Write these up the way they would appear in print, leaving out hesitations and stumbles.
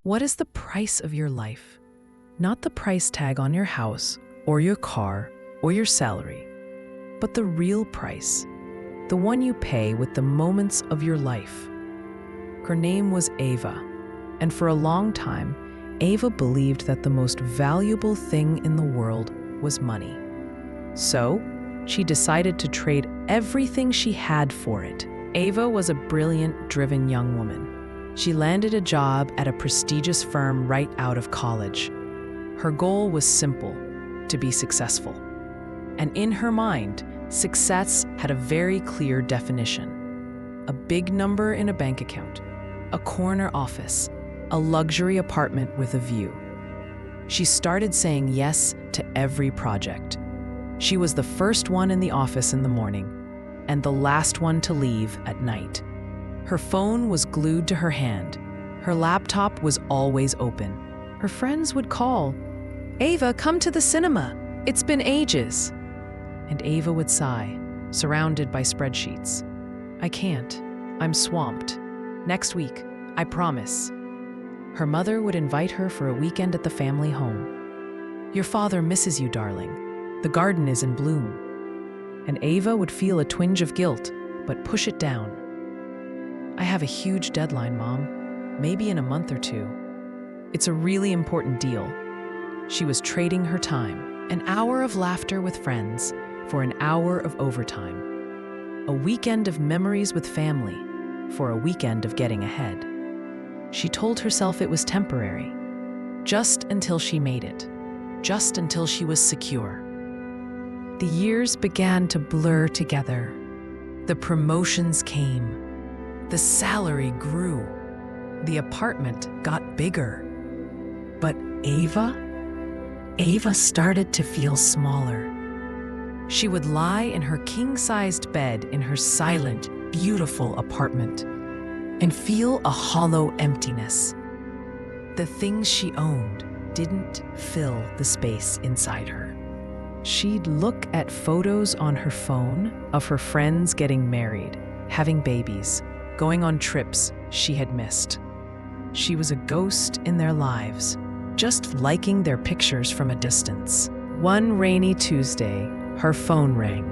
What is the price of your life? Not the price tag on your house or your car or your salary, but the real price, the one you pay with the moments of your life. Her name was Ava, and for a long time, Ava believed that the most valuable thing in the world was money. So, she decided to trade everything she had for it. Ava was a brilliant, driven young woman. She landed a job at a prestigious firm right out of college. Her goal was simple: to be successful. And in her mind, success had a very clear definition: a big number in a bank account, a corner office, a luxury apartment with a view. She started saying yes to every project. She was the first one in the office in the morning and the last one to leave at night. Her phone was glued to her hand. Her laptop was always open. Her friends would call, "Ava, come to the cinema. It's been ages." And Ava would sigh, surrounded by spreadsheets. "I can't. I'm swamped. Next week, I promise." Her mother would invite her for a weekend at the family home. "Your father misses you, darling. The garden is in bloom." And Ava would feel a twinge of guilt, but push it down. "I have a huge deadline, Mom. Maybe in a month or two. It's a really important deal." She was trading her time, an hour of laughter with friends for an hour of overtime. A weekend of memories with family for a weekend of getting ahead. She told herself it was temporary, just until she made it, just until she was secure. The years began to blur together. The promotions came. The salary grew. The apartment got bigger. But Ava started to feel smaller. She would lie in her king-sized bed in her silent, beautiful apartment and feel a hollow emptiness. The things she owned didn't fill the space inside her. She'd look at photos on her phone of her friends getting married, having babies, going on trips she had missed. She was a ghost in their lives, just liking their pictures from a distance. One rainy Tuesday, her phone rang.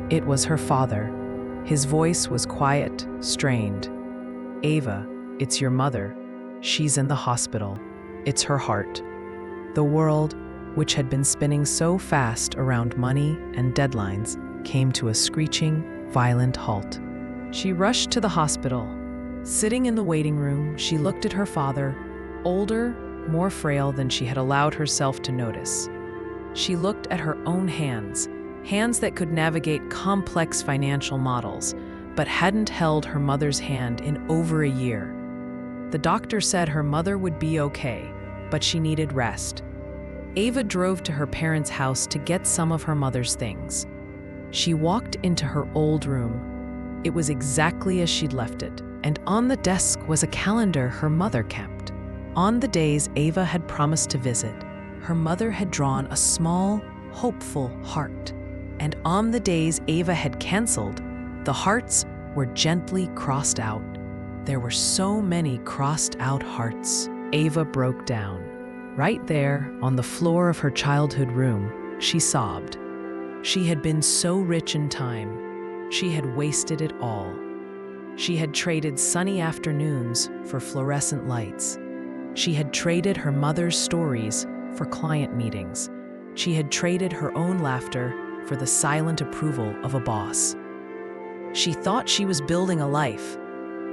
It was her father. His voice was quiet, strained. "Ava, it's your mother. She's in the hospital. It's her heart." The world, which had been spinning so fast around money and deadlines, came to a screeching, violent halt. She rushed to the hospital. Sitting in the waiting room, she looked at her father, older, more frail than she had allowed herself to notice. She looked at her own hands, hands that could navigate complex financial models, but hadn't held her mother's hand in over a year. The doctor said her mother would be okay, but she needed rest. Ava drove to her parents' house to get some of her mother's things. She walked into her old room. It was exactly as she'd left it, and on the desk was a calendar her mother kept. On the days Ava had promised to visit, her mother had drawn a small, hopeful heart. And on the days Ava had canceled, the hearts were gently crossed out. There were so many crossed out hearts. Ava broke down. Right there, on the floor of her childhood room, she sobbed. She had been so rich in time. She had wasted it all. She had traded sunny afternoons for fluorescent lights. She had traded her mother's stories for client meetings. She had traded her own laughter for the silent approval of a boss. She thought she was building a life,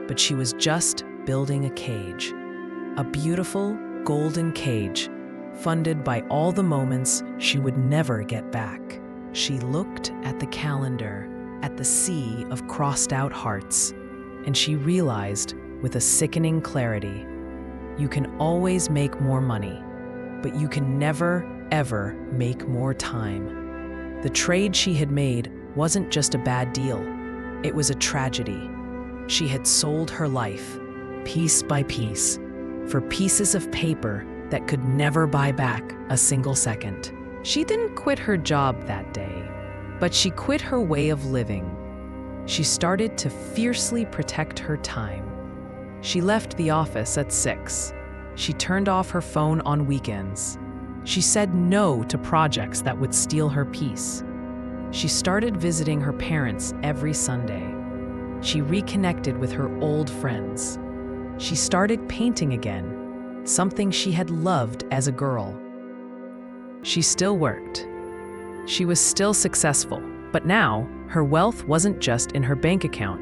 but she was just building a cage. A beautiful, golden cage, funded by all the moments she would never get back. She looked at the calendar, at the sea of crossed-out hearts, and she realized with a sickening clarity, you can always make more money, but you can never, ever make more time. The trade she had made wasn't just a bad deal. It was a tragedy. She had sold her life, piece by piece, for pieces of paper that could never buy back a single second. She didn't quit her job that day, but she quit her way of living. She started to fiercely protect her time. She left the office at 6. She turned off her phone on weekends. She said no to projects that would steal her peace. She started visiting her parents every Sunday. She reconnected with her old friends. She started painting again, something she had loved as a girl. She still worked. She was still successful, but now her wealth wasn't just in her bank account.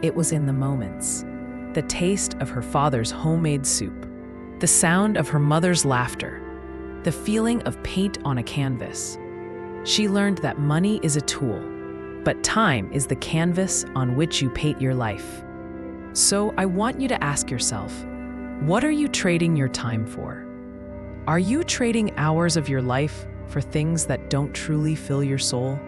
It was in the moments. The taste of her father's homemade soup, the sound of her mother's laughter, the feeling of paint on a canvas. She learned that money is a tool, but time is the canvas on which you paint your life. So I want you to ask yourself, what are you trading your time for? Are you trading hours of your life for things that don't truly fill your soul?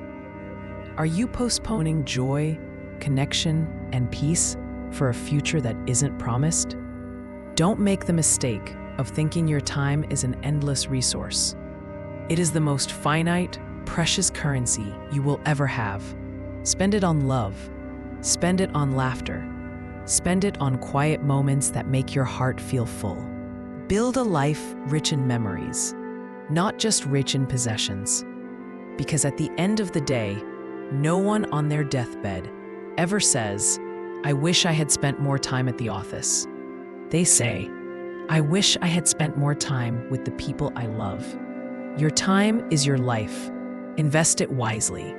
Are you postponing joy, connection, and peace for a future that isn't promised? Don't make the mistake of thinking your time is an endless resource. It is the most finite, precious currency you will ever have. Spend it on love. Spend it on laughter. Spend it on quiet moments that make your heart feel full. Build a life rich in memories, not just rich in possessions. Because at the end of the day, no one on their deathbed ever says, "I wish I had spent more time at the office." They say, "I wish I had spent more time with the people I love." Your time is your life. Invest it wisely.